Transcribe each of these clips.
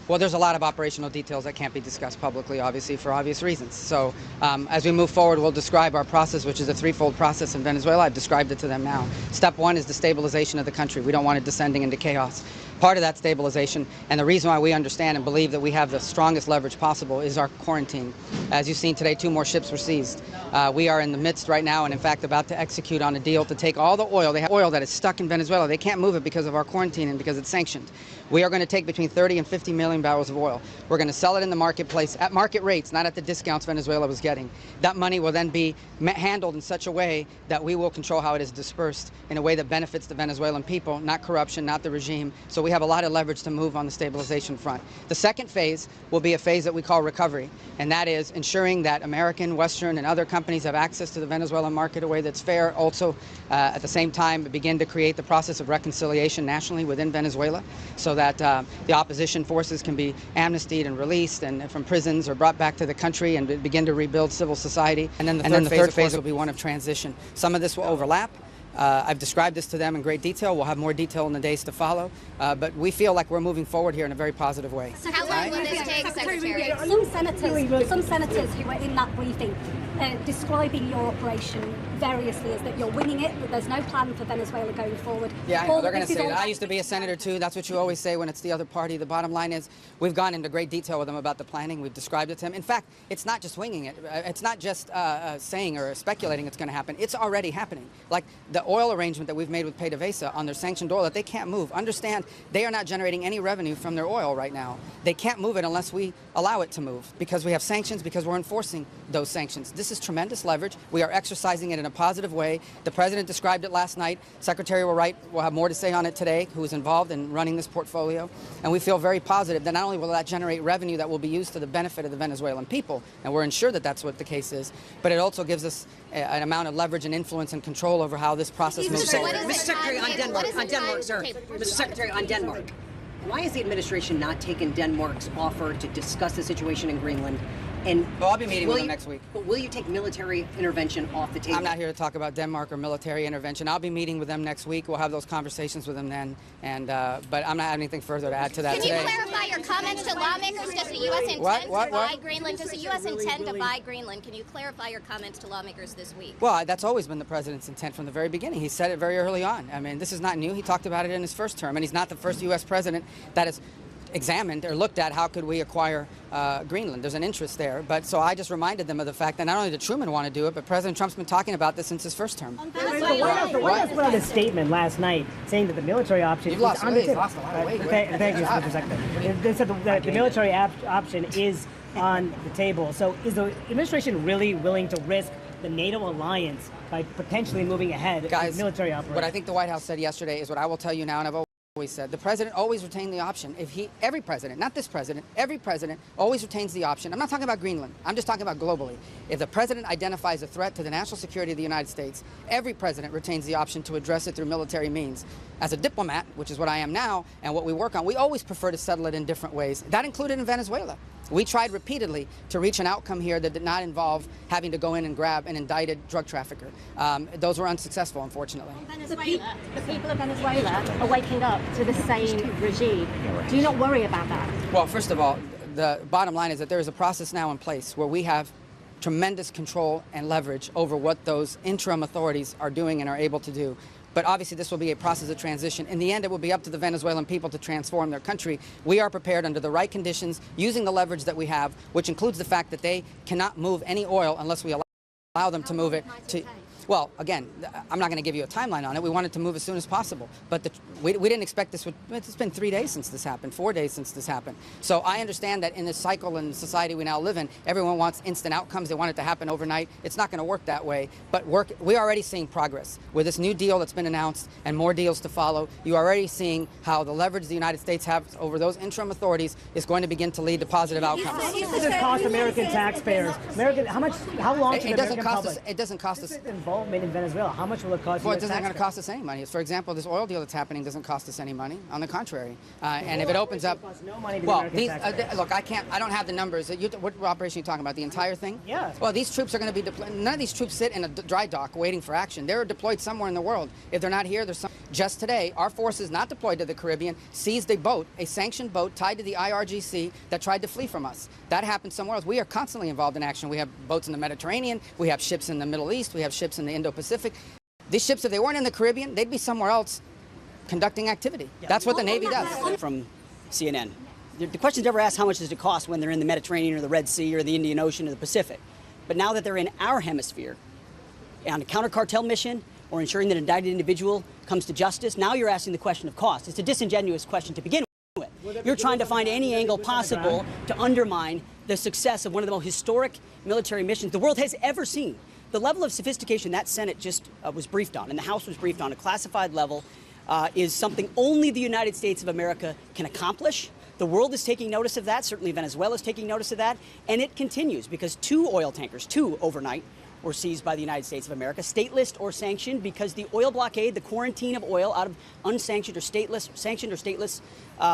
Well, there's a lot of operational details that can't be discussed publicly, obviously, for obvious reasons. So as we move forward, we'll describe our process, which is a threefold process in Venezuela. I've described it to them now. Step one is the stabilization of the country. We don't want it descending into chaos. Part of that stabilization, and the reason why we understand and believe that we have the strongest leverage possible, is our quarantine. As you've seen today, 2 more ships were seized. We are in the midst right now and, in fact, about to execute on a deal to take all the oil. They have oil that is stuck in Venezuela. They can't move it because of our quarantine and because it's sanctioned. We are going to take between 30 and 50 million barrels of oil. We're going to sell it in the marketplace at market rates, not at the discounts Venezuela was getting. That money will then be handled in such a way that we will control how it is dispersed in a way that benefits the Venezuelan people, not corruption, not the regime. So we have a lot of leverage to move on the stabilization front. The second phase will be a phase that we call recovery, and that is ensuring that American, Western, and other companies have access to the Venezuelan market in a way that's fair. Also, at the same time, begin to create the process of reconciliation nationally within Venezuela so that the opposition forces can be amnestied and released and from prisons or brought back to the country and begin to rebuild civil society. And then the third phase will be one of transition. Some of this will overlap. I've described this to them in great detail. We'll have more detail in the days to follow. But we feel like we're moving forward here in a very positive way. So how long will this take, Secretary? Some senators who were in that briefing describing your operation variously as that you're winning it, but there's no plan for Venezuela going forward. Yeah, I know. They're going to say that. I used to be a senator too. That's what you always say when it's the other party. The bottom line is we've gone into great detail with them about the planning. We've described it to them. In fact, it's not just winging it. It's not just saying or speculating it's going to happen. It's already happening. Like the oil arrangement that we've made with PDVSA on their sanctioned oil that they can't move. Understand, they are not generating any revenue from their oil right now. They can't move it unless we allow it to move because we have sanctions, because we're enforcing those sanctions. This is tremendous leverage. We are exercising it in a positive way. The president described it last night. Secretary will have more to say on it today, who is involved in running this portfolio. And we feel very positive that not only will that generate revenue that will be used to the benefit of the Venezuelan people, and we're ensured that that's what the case is, but it also gives us an amount of leverage and influence and control over how this process moves forward. Mr. Secretary, on Denmark, sir. Mr. Secretary, on Denmark. Why has the administration not taken Denmark's offer to discuss the situation in Greenland? And well, I'll be meeting with them next week. But will you take military intervention off the table? I'm not here to talk about Denmark or military intervention. I'll be meeting with them next week. We'll have those conversations with them then. And but I'm not having anything further to add to that today. Can you clarify your comments to lawmakers? Does the U.S. intend to buy Greenland? Does the U.S. intend to buy Greenland? Can you clarify your comments to lawmakers this week? Well, that's always been the president's intent from the very beginning. He said it very early on. I mean, this is not new. He talked about it in his first term, and he's not the first U.S. president that has examined or looked at how could we acquire Greenland. There's an interest there. But so I just reminded them of the fact that not only did Truman want to do it, but President Trump's been talking about this since his first term. The White House put out a statement last night saying that the military option is on the table. Thank you, Mr. Secretary. They said the military option is on the table. So is the administration really willing to risk the NATO alliance by potentially moving ahead with military operations? What I think the White House said yesterday is what I will tell you now, and I've always said. The president always retained the option. Every president, not this president, every president always retains the option. I'm not talking about Greenland. I'm just talking about globally. If the president identifies a threat to the national security of the United States, every president retains the option to address it through military means. As a diplomat, which is what I am now, and what we work on, we always prefer to settle it in different ways. That included in Venezuela. We tried repeatedly to reach an outcome here that did not involve having to go in and grab an indicted drug trafficker. Those were unsuccessful, unfortunately. The people of Venezuela are waking up to the same regime. Do you not worry about that? Well, first of all, the bottom line is that there is a process now in place where we have tremendous control and leverage over what those interim authorities are doing and are able to do. But obviously this will be a process of transition. In the end, it will be up to the Venezuelan people to transform their country. We are prepared under the right conditions, using the leverage that we have, which includes the fact that they cannot move any oil unless we allow them to move it to... Well, again, I'm not going to give you a timeline on it. We wanted to move as soon as possible. But we didn't expect this would... It's been 3 days since this happened, 4 days since this happened. So I understand that in this cycle and society we now live in, everyone wants instant outcomes. They want it to happen overnight. It's not going to work that way. But we're already seeing progress. With this new deal that's been announced and more deals to follow, you're already seeing how the leverage the United States has over those interim authorities is going to begin to lead to positive outcomes. How much does this cost American taxpayers? How long should the American public... It doesn't cost us... involvement in Venezuela? How much will it cost? Well, it's not going to cost us any money. For example, this oil deal that's happening doesn't cost us any money. On the contrary, and if it opens up, no money to well, look, I don't have the numbers. What operation are you talking about? The entire thing? Yeah. Well, these troops are going to be deployed. None of these troops sit in a dry dock waiting for action. They're deployed somewhere in the world. If they're not here, there's some. Just today, our forces not deployed to the Caribbean seized a boat, a sanctioned boat tied to the IRGC that tried to flee from us. That happened somewhere else. We are constantly involved in action. We have boats in the Mediterranean. We have ships in the Middle East. We have ships in the Indo-Pacific. These ships, if they weren't in the Caribbean, they'd be somewhere else conducting activity. Yeah. That's what the Navy does. From CNN. The question's never asked how much does it cost when they're in the Mediterranean or the Red Sea or the Indian Ocean or the Pacific. But now that they're in our hemisphere on a counter-cartel mission or ensuring that an indicted individual comes to justice, now you're asking the question of cost. It's a disingenuous question to begin with. You're trying to find any angle possible to undermine the success of one of the most historic military missions the world has ever seen. The level of sophistication that Senate just was briefed on and the House was briefed on, a classified level, is something only the United States of America can accomplish. The world is taking notice of that. Certainly Venezuela is taking notice of that. And it continues because 2 oil tankers, 2 overnight, were seized by the United States of America, stateless or sanctioned, because the oil blockade, the quarantine of oil out of unsanctioned or stateless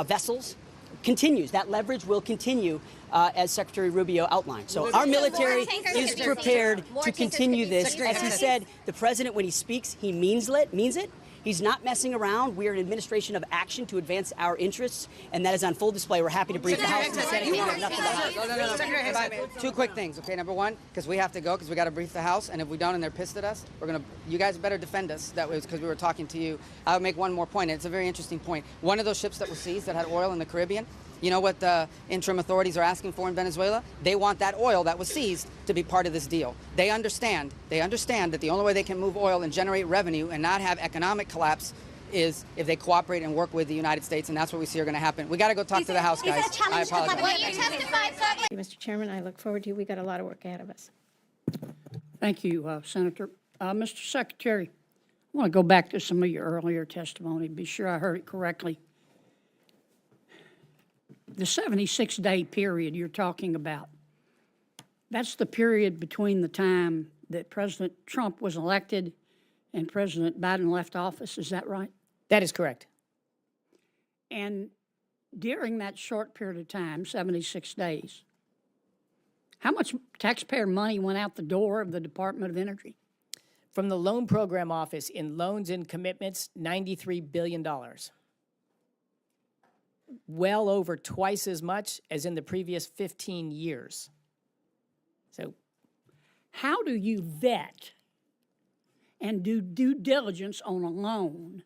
vessels continues. That leverage will continue, as Secretary Rubio outlined. So our military is prepared to continue this. As he said, the president, when he speaks, he means it. He's not messing around. We are an administration of action to advance our interests, and that is on full display. We're happy to brief the House and the Senate. We have nothing about it. Two quick things, okay? Number one, because we have to go, because we got to brief the House, and if we don't and they're pissed at us, you guys better defend us. That was because we were talking to you. I'll make one more point, and it's a very interesting point. One of those ships that was seized that had oil in the Caribbean, you know what the interim authorities are asking for in Venezuela? They want that oil that was seized to be part of this deal. They understand that the only way they can move oil and generate revenue and not have economic collapse is if they cooperate and work with the United States, and that's what we see are going to happen. We got to go talk to the House, guys. I apologize. Will you testify publicly? Mr. Chairman, I look forward to you. We got a lot of work ahead of us. Thank you, Senator. Mr. Secretary, I want to go back to some of your earlier testimony, be sure I heard it correctly. The 76-day period you're talking about, that's the period between the time that President Trump was elected and President Biden left office. Is that right? That is correct. And during that short period of time, 76 days, how much taxpayer money went out the door of the Department of Energy? From the Loan Program Office in loans and commitments, $93 billion. Well over twice as much as in the previous 15 years. So, how do you vet and do due diligence on a loan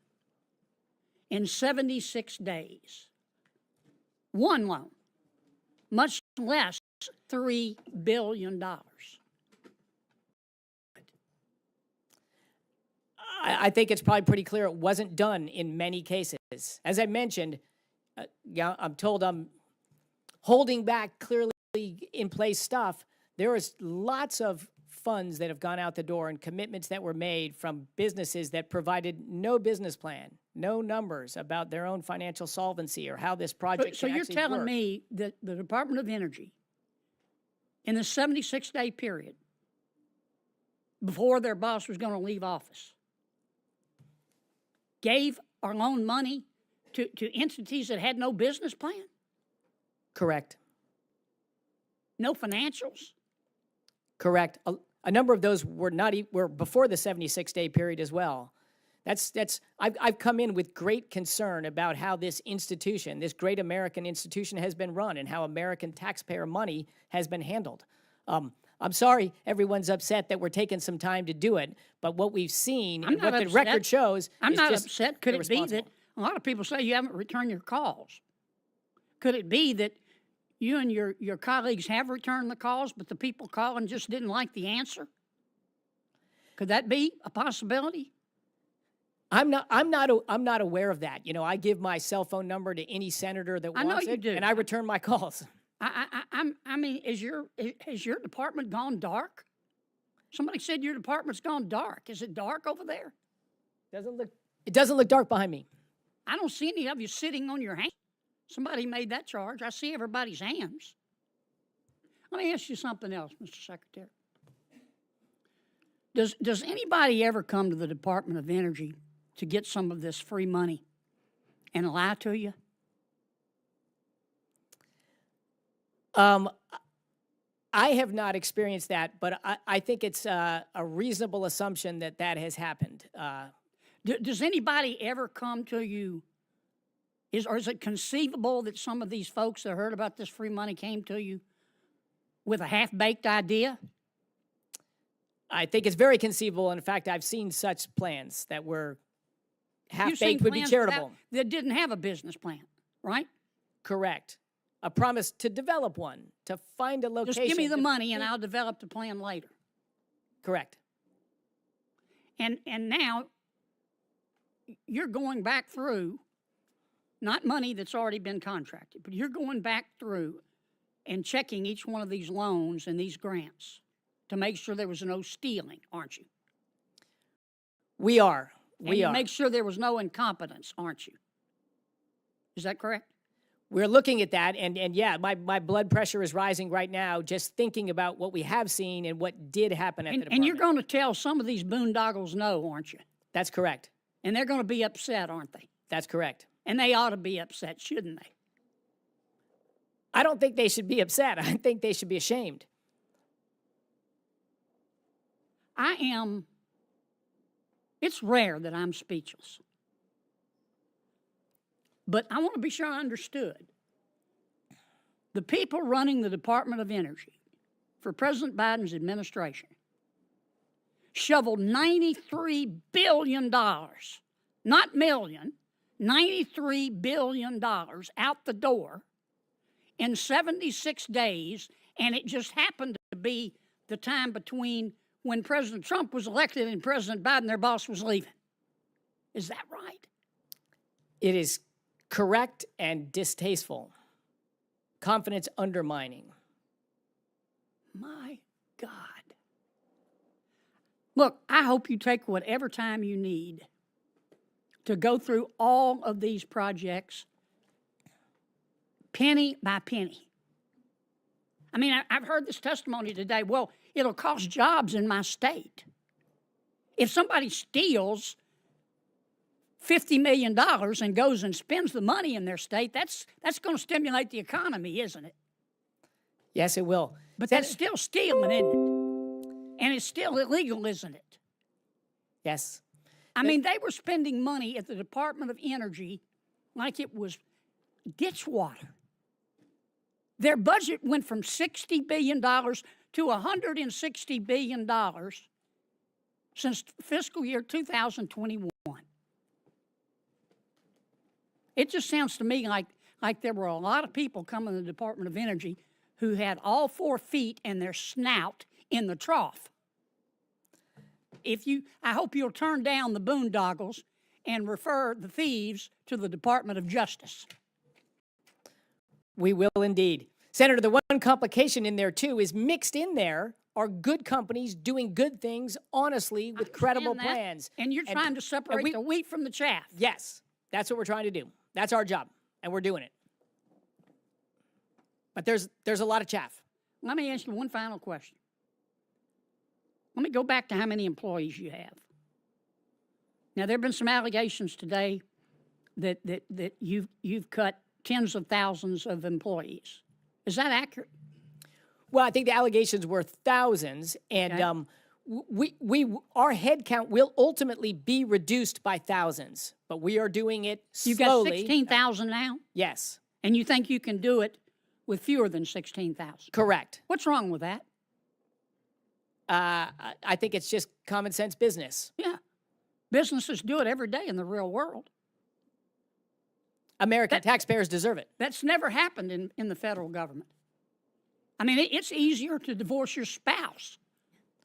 in 76 days? One loan, much less $3 billion. I think it's probably pretty clear it wasn't done in many cases. As I mentioned, I'm told I'm holding back clearly in place stuff. There is lots of funds that have gone out the door and commitments that were made from businesses that provided no business plan, no numbers about their own financial solvency or how this project So can you're actually telling work. me that the Department of Energy, in the 76-day period before their boss was going to leave office, gave or loaned money to entities that had no business plan? Correct. No financials? Correct. A number of those were were before the 76-day period as well. I've come in with great concern about how this institution, this great American institution, has been run and how American taxpayer money has been handled. I'm sorry everyone's upset that we're taking some time to do it, but what we've seen and what the record shows I'm is not just upset. Could it be that a lot of people say you haven't returned your calls? Could it be that you and your colleagues have returned the calls, but the people calling just didn't like the answer? Could that be a possibility? I'm not aware of that. You know, I give my cell phone number to any senator that wants it, and I return my calls. I mean, has your department gone dark? Somebody said your department's gone dark. Is it dark over there? It doesn't look dark behind me. I don't see any of you sitting on your hands. Somebody made that charge. I see everybody's hands. Let me ask you something else, Mr. Secretary. Does anybody ever come to the Department of Energy to get some of this free money and lie to you? I have not experienced that, but I think it's a reasonable assumption that that has happened. Does anybody ever come to you? Or is it conceivable that some of these folks that heard about this free money came to you with a half-baked idea? I think it's very conceivable. In fact, I've seen such plans that were half-baked would be charitable. That didn't have a business plan, right? Correct. A promise to develop one, to find a location. Just give me the money and I'll develop the plan later. Correct. And now you're going back through, not money that's already been contracted, but you're going back through and checking each one of these loans and these grants to make sure there was no stealing, aren't you? We are. We are. Make sure there was no incompetence, aren't you? Is that correct? We're looking at that, and yeah, my blood pressure is rising right now just thinking about what we have seen and what did happen at the department. And you're going to tell some of these boondoggles no, aren't you? That's correct. And they're going to be upset, aren't they? That's correct. And they ought to be upset, shouldn't they? I don't think they should be upset. I think they should be ashamed. I am. It's rare that I'm speechless. But I want to be sure I understood. The people running the Department of Energy for President Biden's administration shoveled $93 billion, not million, $93 billion out the door in 76 days, and it just happened to be the time between when President Trump was elected and President Biden, their boss, was leaving. Is that right? It is correct and distasteful. Confidence undermining. My God. Look, I hope you take whatever time you need to go through all of these projects penny by penny. I mean, I've heard this testimony today. Well, it'll cost jobs in my state. If somebody steals $50 million and goes and spends the money in their state, that's going to stimulate the economy, isn't it? Yes, it will. But that's still stealing, isn't it? And it's still illegal, isn't it? Yes. I mean, they were spending money at the Department of Energy like it was ditch water. Their budget went from $60 billion to $160 billion since fiscal year 2021. It just sounds to me like there were a lot of people coming to the Department of Energy who had all 4 feet and their snout in the trough. I hope you'll turn down the boondoggles and refer the thieves to the Department of Justice. We will indeed. Senator, the one complication in there, too, is mixed in there are good companies doing good things honestly with credible plans. And you're trying to separate the wheat from the chaff. Yes, that's what we're trying to do. That's our job, and we're doing it. But there's a lot of chaff. Let me ask you one final question. Let me go back to how many employees you have. Now, there have been some allegations today that you've cut tens of thousands of employees. Is that accurate? Well, I think the allegations were thousands, and our headcount will ultimately be reduced by thousands, but we are doing it slowly. You've got 16,000 now? Yes. And you think you can do it with fewer than 16,000? Correct. What's wrong with that? I think it's just common sense business. Yeah. Businesses do it every day in the real world. American taxpayers deserve it. That's never happened in the federal government. I mean, it's easier to divorce your spouse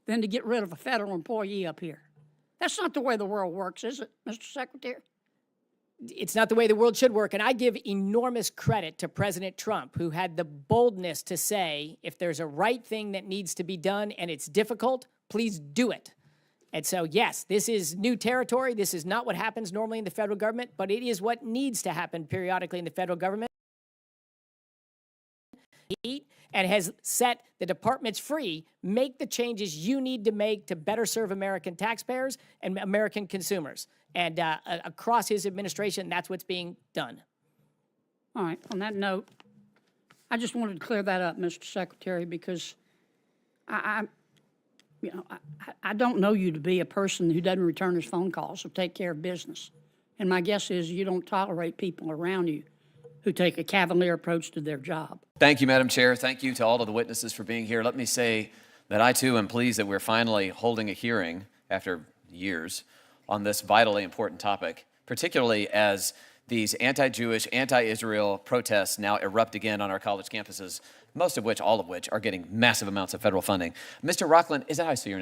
than to get rid of a federal employee up here. That's not the way the world works, is it, Mr. Secretary? It's not the way the world should work, and I give enormous credit to President Trump, who had the boldness to say, if there's a right thing that needs to be done and it's difficult, please do it. And so, yes, this is new territory. This is not what happens normally in the federal government, but it is what needs to happen periodically in the federal government. and has set the departments free. Make the changes you need to make to better serve American taxpayers and American consumers. And across his administration, that's what's being done. All right. On that note, I just wanted to clear that up, Mr. Secretary, because I don't know you to be a person who doesn't return his phone calls or take care of business. And my guess is you don't tolerate people around you who take a cavalier approach to their job. Thank you, Madam Chair. Thank you to all of the witnesses for being here. Let me say that I, too, am pleased that we're finally holding a hearing after years on this vitally important topic, particularly as these anti-Jewish, anti-Israel protests now erupt again on our college campuses, all of which are getting massive amounts of federal funding. Mr. Rockland, is that how I say your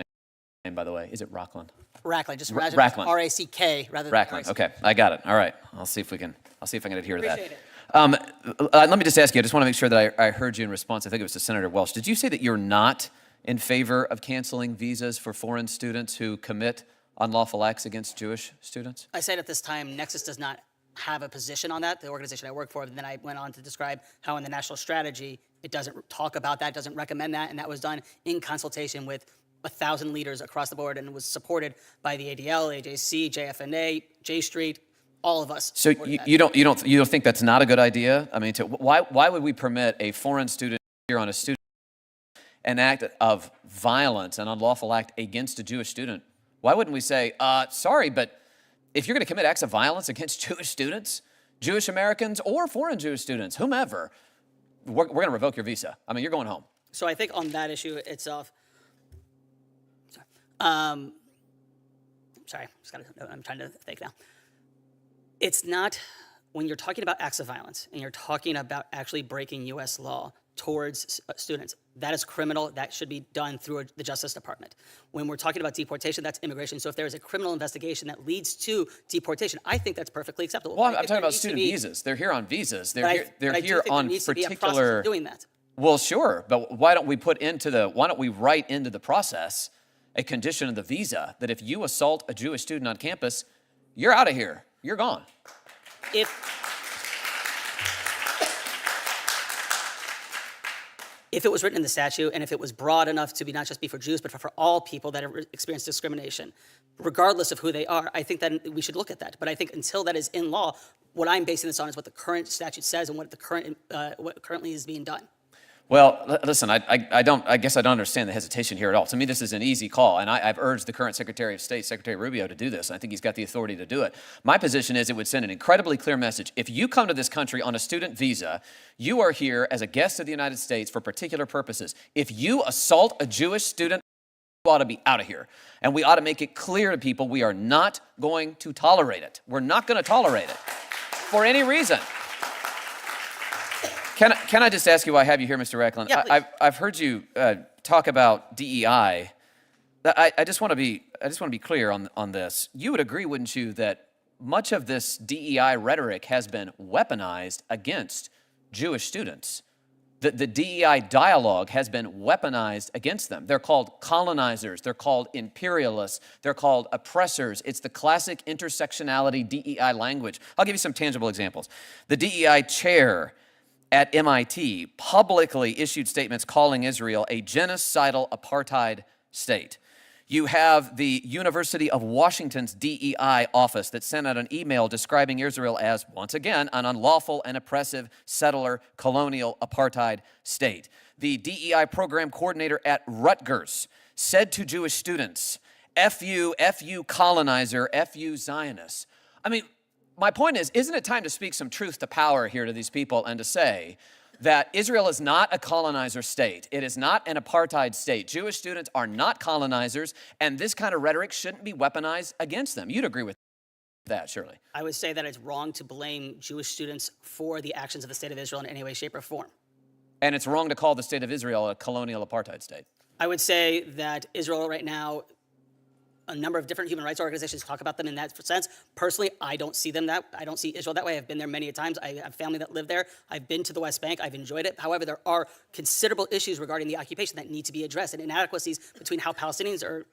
name, by the way? Is it Rockland? Rackland, just Rackland. R-A-C-K rather than Rackland. Okay, I got it. All right, I'll see if I can adhere to that. Appreciate it. Let me just ask you, I just want to make sure that I heard you in response. I think it was to Senator Welch. Did you say that you're not in favor of canceling visas for foreign students who commit unlawful acts against Jewish students? I said at this time, Nexus does not have a position on that, the organization I work for, and then I went on to describe how in the national strategy, it doesn't talk about that, doesn't recommend that, and that was done in consultation with 1,000 leaders across the board and was supported by the ADL, AJC, JFNA, J Street, all of us. So you don't think that's not a good idea? I mean, why would we permit a foreign student here on a student an act of violence, an unlawful act against a Jewish student? Why wouldn't we say, sorry, but if you're going to commit acts of violence against Jewish students, Jewish Americans, or foreign Jewish students, whomever, we're going to revoke your visa. I mean, you're going home. So I think on that issue itself, I'm trying to think now. It's not, when you're talking about acts of violence and you're talking about actually breaking U.S. law towards students, that is criminal. That should be done through the Justice Department. When we're talking about deportation, that's immigration. So if there is a criminal investigation that leads to deportation, I think that's perfectly acceptable. Well, I'm talking about student visas. They're here on visas. They're here on particular. Doing that. Well, sure, but why don't we write into the process a condition of the visa that if you assault a Jewish student on campus, you're out of here. You're gone. If it was written in the statute and if it was broad enough to be not just be for Jews, but for all people that have experienced discrimination, regardless of who they are, I think that we should look at that. But I think until that is in law, what I'm basing this on is what the current statute says and what currently is being done. Well, listen, I guess I don't understand the hesitation here at all. To me, this is an easy call, and I've urged the current Secretary of State, Secretary Rubio, to do this. I think he's got the authority to do it. My position is it would send an incredibly clear message. If you come to this country on a student visa, you are here as a guest of the United States for particular purposes. If you assault a Jewish student, you ought to be out of here. And we ought to make it clear to people we are not going to tolerate it. We're not going to tolerate it for any reason. Can I just ask you why I have you here, Mr. Reckland? Yeah, I've heard you talk about DEI. I just want to be clear on this. You would agree, wouldn't you, that much of this DEI rhetoric has been weaponized against Jewish students? The DEI dialogue has been weaponized against them. They're called colonizers. They're called imperialists. They're called oppressors. It's the classic intersectionality DEI language. I'll give you some tangible examples. The DEI chair at MIT publicly issued statements calling Israel a genocidal apartheid state. You have the University of Washington's DEI office that sent out an email describing Israel as, once again, an unlawful and oppressive settler colonial apartheid state. The DEI program coordinator at Rutgers said to Jewish students, F you colonizer, F you Zionists. I mean, my point is, isn't it time to speak some truth to power here to these people and to say that Israel is not a colonizer state. It is not an apartheid state. Jewish students are not colonizers, and this kind of rhetoric shouldn't be weaponized against them. You'd agree with that, surely. I would say that it's wrong to blame Jewish students for the actions of the state of Israel in any way, shape, or form. And it's wrong to call the state of Israel a colonial apartheid state. I would say that Israel right now, a number of different human rights organizations talk about them in that sense. Personally, I don't see I don't see Israel that way. I've been there many times. I have family that live there. I've been to the West Bank. I've enjoyed it. However, there are considerable issues regarding the occupation that need to be addressed and inadequacies between how Palestinians are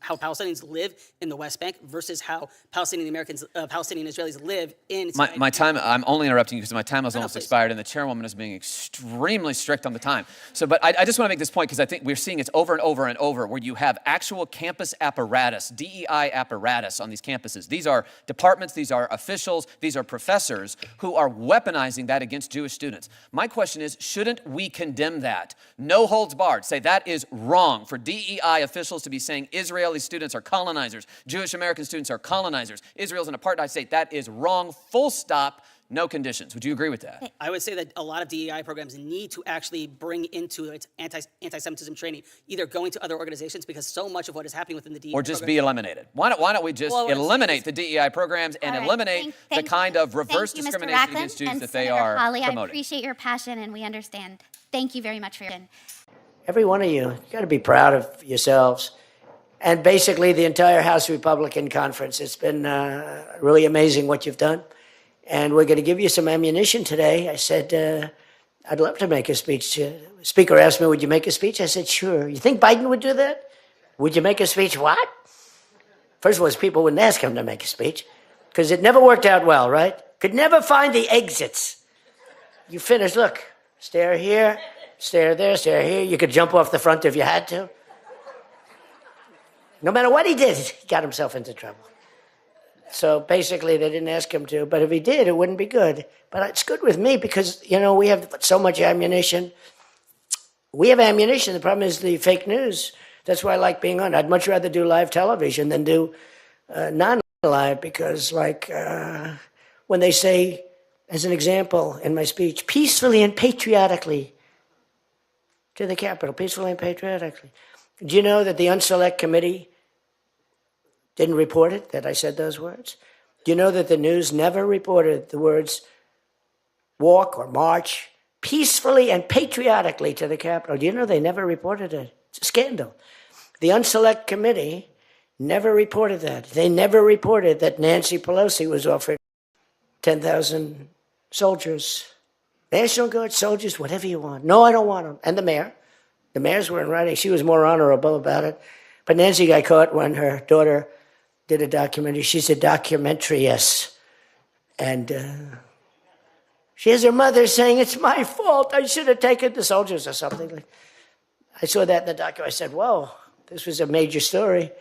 how Palestinians live in the West Bank versus how Palestinian Israelis live in. My time. I'm only interrupting you because my time has almost expired, and the chairwoman is being extremely strict on the time. So, but I just want to make this point because I think we're seeing it over and over and over, where you have actual campus apparatus, DEI apparatus on these campuses. These are departments, these are officials, these are professors who are weaponizing that against Jewish students. My question is, shouldn't we condemn that? No holds barred. Say that is wrong for DEI officials to be saying Israeli students are colonizers, Jewish American students are colonizers, Israel's an apartheid state. That is wrong, full stop, no conditions. Would you agree with that? I would say that a lot of DEI programs need to actually bring into its anti-Semitism training, either going to other organizations, because so much of what is happening within the DEI or just be eliminated. Why don't we just eliminate the DEI programs and eliminate the kind of reverse discrimination against Jews that they are Hawley, promoting? I appreciate your passion, and we understand. Thank you very much for your. Every one of you got to be proud of yourselves. And basically the entire House Republican Conference. It's been really amazing what you've done. And we're going to give you some ammunition today. I said, I'd love to make a speech. The Speaker asked me, would you make a speech? I said, sure. You think Biden would do that? Would you make a speech? What? First of all, people wouldn't ask him to make a speech because it never worked out well, right? Could never find the exits. You finish, look, stare here, stare there, stare here. You could jump off the front if you had to. No matter what he did, he got himself into trouble. So basically, they didn't ask him to. But if he did, it wouldn't be good. But it's good with me because, you know, we have so much ammunition. We have ammunition. The problem is the fake news. That's why I like being on. I'd much rather do live television than do non-live because, like, when they say, as an example in my speech, peacefully and patriotically to the Capitol, peacefully and patriotically. Do you know that the Unselect Committee didn't report it, that I said those words? Do you know that the news never reported the words walk or march peacefully and patriotically to the Capitol? Do you know they never reported it? It's a scandal. The Unselect Committee never reported that. They never reported that Nancy Pelosi was offered 10,000 soldiers, National Guard soldiers, whatever you want. No, I don't want them. And the mayor. The mayors were in writing. She was more honorable about it. But Nancy got caught when her daughter did a documentary. She's a documentariist. And she has her mother saying, it's my fault. I should have taken the soldiers or something. I saw that in the documentary. I said, whoa, this was a major story.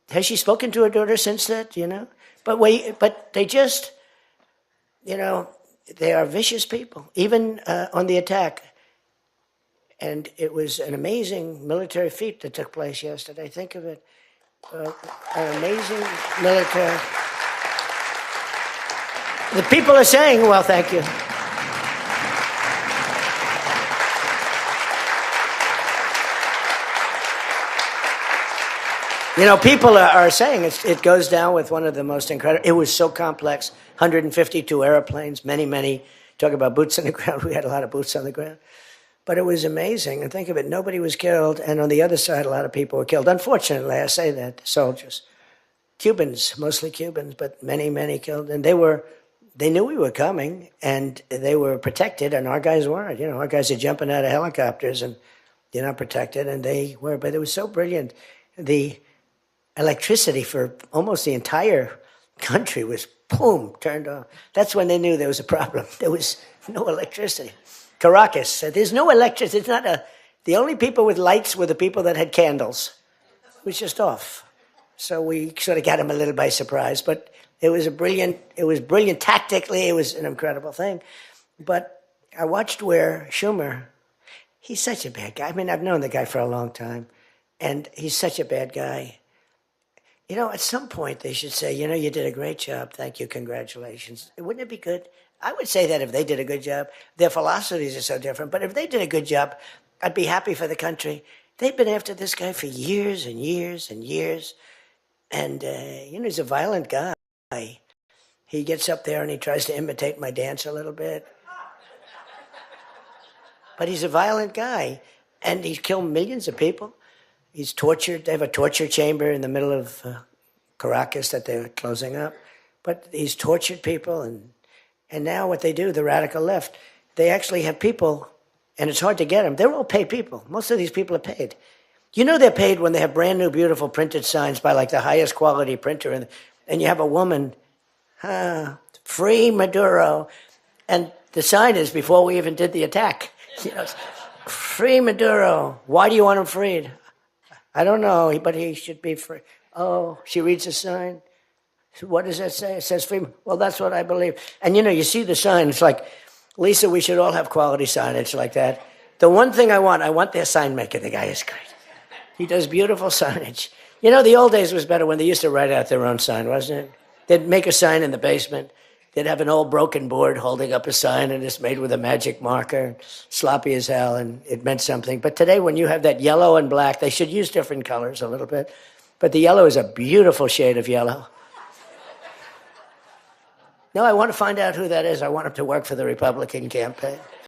Has she spoken to her daughter since that, you know? But they just, you know, they are vicious people, even on the attack. And it was an amazing military feat that took place yesterday. Think of it. An amazing military. The people are saying, well, thank you. You know, people are saying it goes down with one of the most incredible. It was so complex. 152 airplanes, many. Talk about boots on the ground. We had a lot of boots on the ground. But it was amazing. And think of it, nobody was killed. And on the other side, a lot of people were killed. Unfortunately, I say that, soldiers. Cubans, mostly Cubans, but many killed. And they knew we were coming, and they were protected, and our guys weren't. You know, our guys are jumping out of helicopters, and they're not protected, and they were. But it was so brilliant. The electricity for almost the entire country was, boom, turned off. That's when they knew there was a problem. There was no electricity. Caracas said, there's no electricity. It's not the only people with lights were the people that had candles. It was just off. So we sort of got them a little by surprise. But it was brilliant tactically. It was an incredible thing. But I watched where Schumer, he's such a bad guy. I mean, I've known the guy for a long time. And he's such a bad guy. You know, at some point they should say, you know, you did a great job. Thank you. Congratulations. Wouldn't it be good? I would say that if they did a good job. Their philosophies are so different. But if they did a good job, I'd be happy for the country. They've been after this guy for years and years and years. And, you know, he's a violent guy. He gets up there and he tries to imitate my dance a little bit. But he's a violent guy. And he's killed millions of people. He's tortured. They have a torture chamber in the middle of Caracas that they're closing up. But he's tortured people. And now what they do, the radical left, they actually have people, and it's hard to get them. They're all paid people. Most of these people are paid. You know they're paid when they have brand new, beautiful printed signs by like the highest quality printer, and you have a woman, free Maduro, and the sign is before we even did the attack. You know, free Maduro. Why do you want him freed? I don't know, but he should be free. Oh, she reads the sign. What does that say? It says free. Well, that's what I believe. And you know, you see the sign. It's like, Lisa, we should all have quality signage like that. The one thing I want their sign maker. The guy is great. He does beautiful signage. You know, the old days was better when they used to write out their own sign, wasn't it? They'd make a sign in the basement. They'd have an old broken board holding up a sign, and it's made with a magic marker, sloppy as hell, and it meant something. But today, when you have that yellow and black, they should use different colors a little bit. But the yellow is a beautiful shade of yellow. No, I want to find out who that is. I want him to work for the Republican campaign.